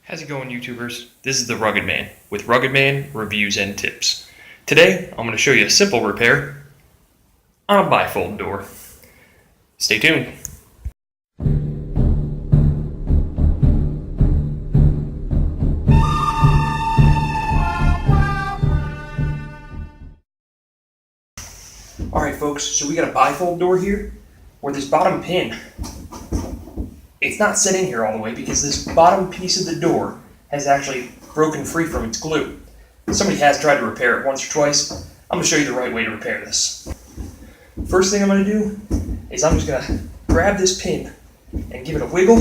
How's it going, YouTubers? This is the Rugged Man with Rugged Man Reviews and Tips. Today, I'm going to show you a simple repair on a bifold door. Stay tuned. Alright folks, so we got a bifold door here where this bottom pin, it's not set in here all the way because this bottom piece of the door has actually broken free from its glue. Somebody has tried to repair it once or twice. I'm going to show you the right way to repair this. First thing I'm going to do is I'm just going to grab this pin and give it a wiggle.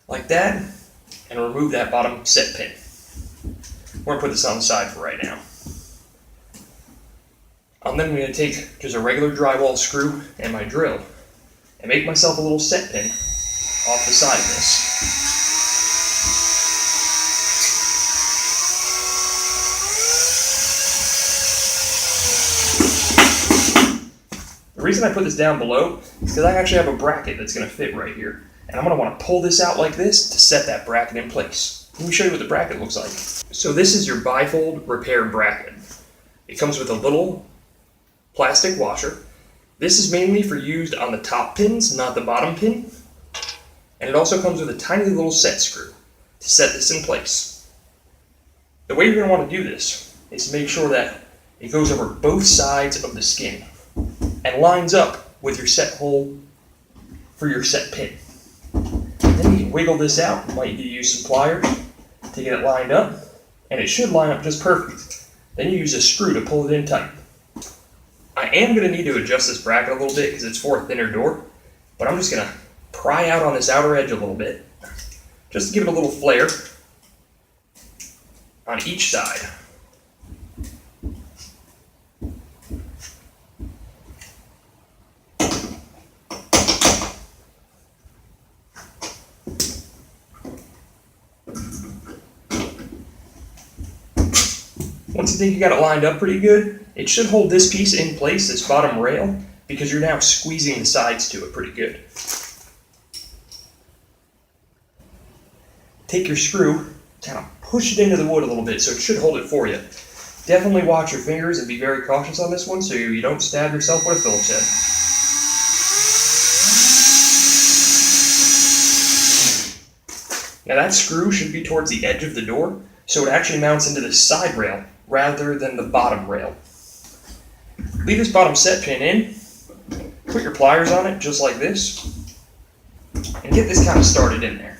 Like that, and remove that bottom set pin. We're going to put this on the side for right now. I'm then going to take just a regular drywall screw and my drill and make myself a little set pin off the side of this. The reason I put this down below is because I actually have a bracket that's going to fit right here. And I'm going to want to pull this out like this to set that bracket in place. Let me show you what the bracket looks like. So this is your bifold repair bracket. It comes with a little plastic washer. This is mainly for used on the top pins, not the bottom pin. And it also comes with a tiny little set screw to set this in place. The way you're going to want to do this is to make sure that it goes over both sides of the skin and lines up with your set hole for your set pin. Then you can wiggle this out. You might need to use some pliers to get it lined up, and it should line up just perfect. Then you use a screw to pull it in tight. I am going to need to adjust this bracket a little bit because it's for a thinner door, but I'm just going to pry out on this outer edge a little bit, just to give it a little flare on each side. Once you think you got it lined up pretty good, it should hold this piece in place, this bottom rail, because you're now squeezing the sides to it pretty good. Take your screw, kind of push it into the wood a little bit so it should hold it for you. Definitely watch your fingers and be very cautious on this one so you don't stab yourself with a Phillips head. Now that screw should be towards the edge of the door, so it actually mounts into the side rail rather than the bottom rail. Leave this bottom set pin in, put your pliers on it just like this, and get this kind of started in there.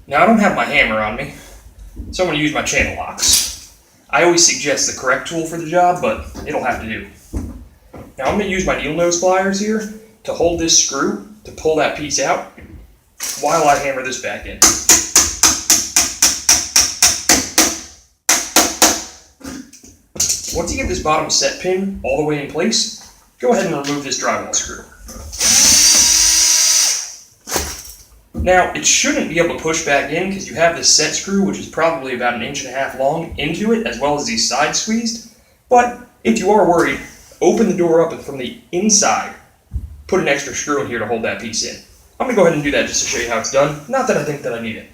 Now I don't have my hammer on me, so I'm going to use my channel locks. I always suggest the correct tool for the job, but it'll have to do. Now I'm going to use my needle nose pliers here to hold this screw to pull that piece out while I hammer this back in. Once you get this bottom set pin all the way in place, go ahead and remove this drywall screw. Now, it shouldn't be able to push back in because you have this set screw, which is probably about 1.5 inches long, into it, as well as these sides squeezed. But if you are worried, open the door up and from the inside, put an extra screw in here to hold that piece in. I'm going to go ahead and do that just to show you how it's done. Not that I think that I need it.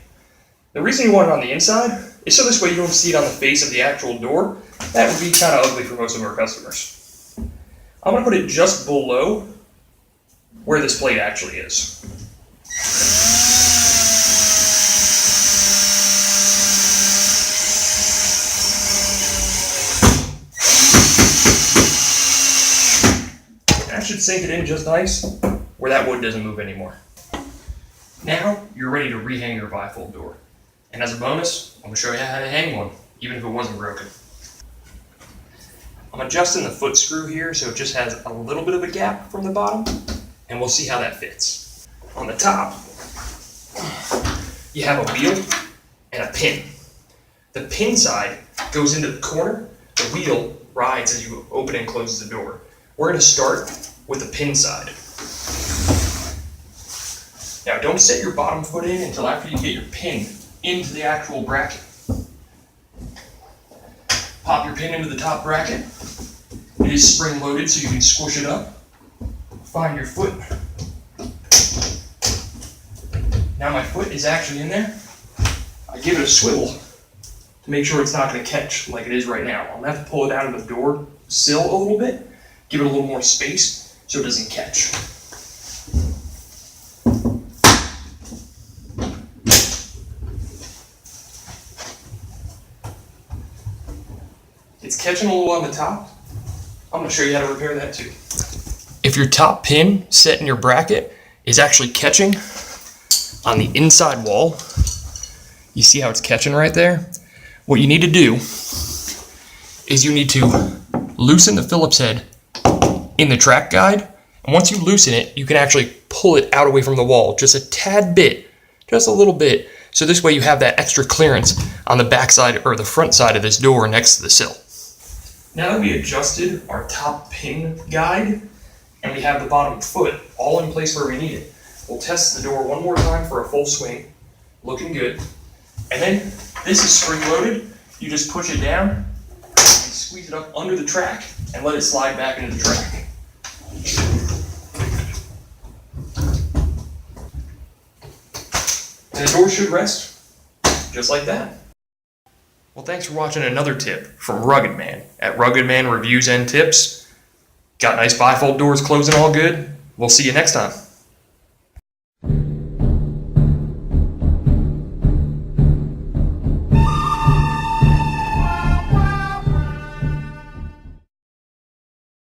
The reason you want it on the inside is so this way you don't see it on the face of the actual door. That would be kind of ugly for most of our customers. I'm going to put it just below where this plate actually is. That should sink it in just nice where that wood doesn't move anymore. Now you're ready to rehang your bifold door. And as a bonus, I'm going to show you how to hang one, even if it wasn't broken. I'm adjusting the foot screw here so it just has a little bit of a gap from the bottom, and we'll see how that fits. On the top, you have a wheel and a pin. The pin side goes into the corner, the wheel rides as you open and close the door. We're going to start with the pin side. Now don't set your bottom foot in until after you get your pin into the actual bracket. Pop your pin into the top bracket. It is spring loaded so you can squish it up. Find your foot. Now my foot is actually in there. I give it a swivel to make sure it's not going to catch like it is right now. I'm going to have to pull it out of the door sill a little bit, give it a little more space so it doesn't catch. It's catching a little on the top. I'm going to show you how to repair that too. If your top pin set in your bracket is actually catching on the inside wall, you see how it's catching right there? What you need to do is you need to loosen the Phillips head in the track guide. And once you loosen it, you can actually pull it out away from the wall just a tad bit, just a little bit. So this way you have that extra clearance on the back side or the front side of this door next to the sill. Now that we adjusted our top pin guide and we have the bottom foot all in place where we need it, we'll test the door one more time for a full swing, looking good. And then this is spring loaded. You just push it down and squeeze it up under the track and let it slide back into the track. And the door should rest just like that. Well, thanks for watching another tip from Rugged Man at Rugged Man Reviews and Tips. Got nice bifold doors closing all good. We'll see you next time.